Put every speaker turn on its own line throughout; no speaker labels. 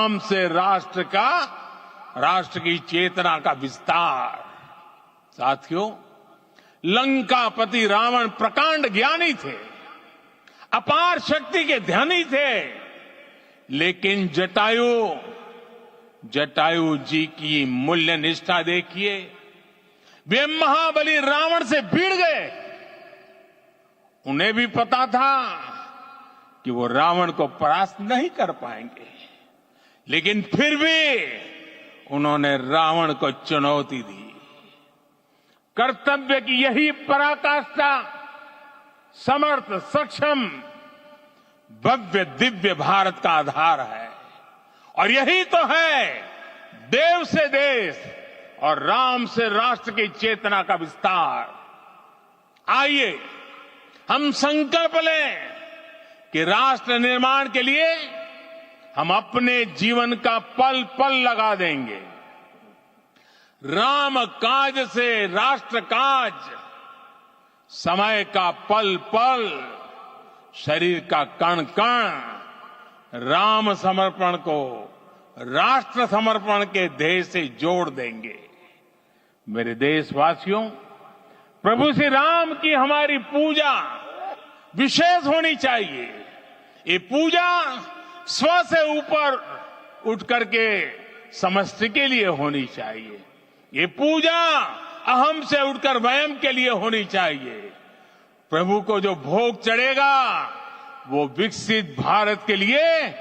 राम से राष्ट्र की चेतना का विस्तार। साथियों, लंकापति रावण प्रकांड ज्ञानी थे, अपार शक्ति के धनी थे, लेकिन जटायु जी की मूल्य निष्ठा देखिए। वे महाबली रावण से भिड़ गए। उन्हें भी पता था कि वो रावण को परास्त नहीं कर पाएंगे, लेकिन फिर भी उन्होंने रावण को चुनौती दी। कर्तव्य की यही पराकाष्ठा समर्थ, सक्षम, भव्य, दिव्य भारत का आधार है। और यही तो है देव से देश और राम से राष्ट्र की चेतना का विस्तार। आइए हम संकल्प लें कि राष्ट्र निर्माण के लिए हम अपने जीवन का पल पल लगा देंगे। राम काज से राष्ट्र काज, समय का पल पल, शरीर का कण कण राम समर्पण को राष्ट्र समर्पण के ध्येय से जोड़ देंगे। मेरे देशवासियों, प्रभु श्री राम की हमारी पूजा विशेष होनी चाहिए। ये पूजा स्व से ऊपर उठ करके समष्टि के लिए होनी चाहिए। ये पूजा अहम से उठकर वयम के लिए होनी चाहिए। प्रभु को जो भोग चढ़ेगा वो विकसित भारत के लिए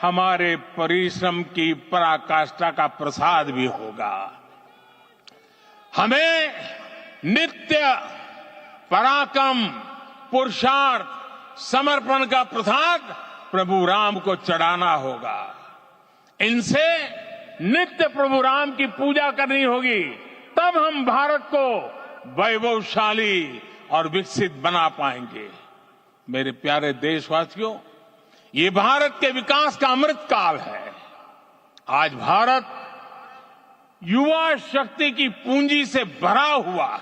हमारे परिश्रम की पराकाष्ठा का प्रसाद भी होगा। हमें नित्य पराक्रम, पुरुषार्थ, समर्पण का प्रसाद प्रभु राम को चढ़ाना होगा। इनसे नित्य प्रभु राम की पूजा करनी होगी, तब हम भारत को वैभवशाली और विकसित बना पाएंगे। मेरे प्यारे देशवासियों, ये भारत के विकास का अमृत काल है। आज भारत युवा शक्ति की पूंजी से भरा हुआ है,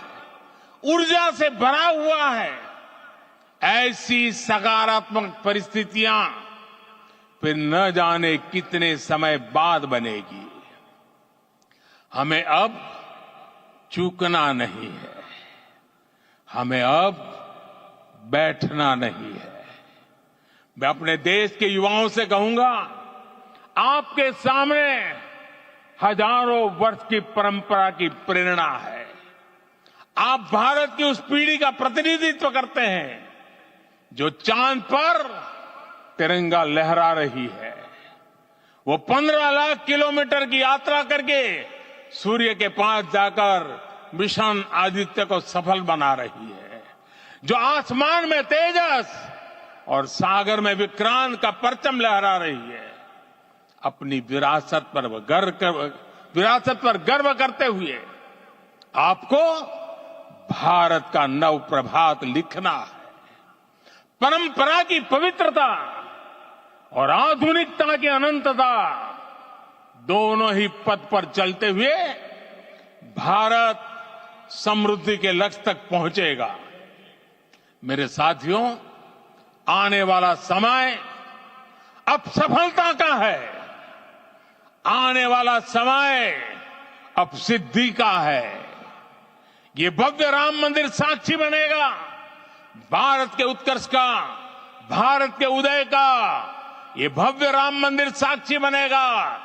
ऊर्जा से भरा हुआ है। ऐसी सकारात्मक परिस्थितियां फिर न जाने कितने समय बाद बनेगी। हमें अब चूकना नहीं है, हमें अब बैठना नहीं है। मैं अपने देश के युवाओं से कहूंगा, आपके सामने हजारों वर्ष की परंपरा की प्रेरणा है। आप भारत की उस पीढ़ी का प्रतिनिधित्व करते हैं जो चांद पर तिरंगा लहरा रही है। वो 15 लाख किलोमीटर की यात्रा करके सूर्य के पास जाकर मिशन आदित्य को सफल बना रही है। जो आसमान में तेजस और सागर में विक्रांत का परचम लहरा रही है। अपनी विरासत पर गर्व करते हुए आपको भारत का नव प्रभात लिखना है। परंपरा की पवित्रता और आधुनिकता की अनंतता, दोनों ही पथ पर चलते हुए भारत समृद्धि के लक्ष्य तक पहुंचेगा। मेरे साथियों, आने वाला समय अब सफलता का है। आने वाला समय अब सिद्धि का है। ये भव्य राम मंदिर साक्षी बनेगा भारत के उत्कर्ष का, भारत के उदय का। ये भव्य राम मंदिर साक्षी बनेगा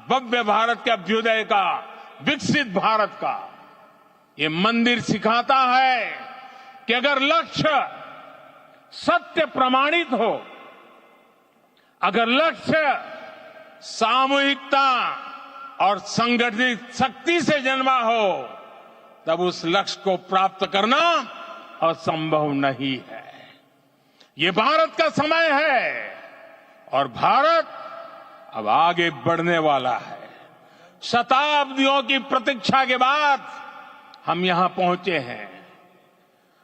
भव्य भारत के अभ्युदय का, विकसित भारत का। ये मंदिर सिखाता है कि अगर लक्ष्य सत्य प्रमाणित हो, अगर लक्ष्य सामूहिकता और संगठित शक्ति से जन्मा हो, तब उस लक्ष्य को प्राप्त करना असंभव नहीं है। ये भारत का समय है और भारत अब आगे बढ़ने वाला है। शताब्दियों की प्रतीक्षा के बाद हम यहां पहुंचे हैं।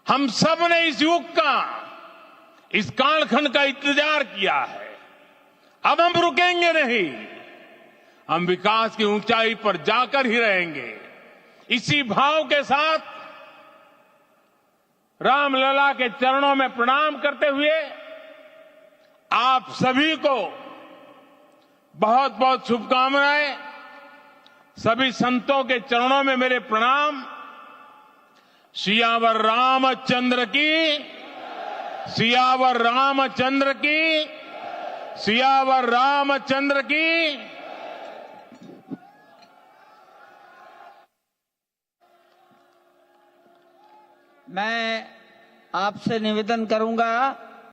हम सब ने इस युग का, इस कालखंड का इंतजार किया है। अब हम रुकेंगे नहीं, हम विकास की ऊंचाई पर जाकर ही रहेंगे। इसी भाव के साथ रामलला के चरणों में प्रणाम करते हुए आप सभी को बहुत बहुत शुभकामनाएं। सभी संतों के चरणों में मेरे प्रणाम। सियावर रामचंद्र की, सियावर रामचंद्र की, सियावर रामचंद्र की।
मैं आपसे निवेदन करूंगा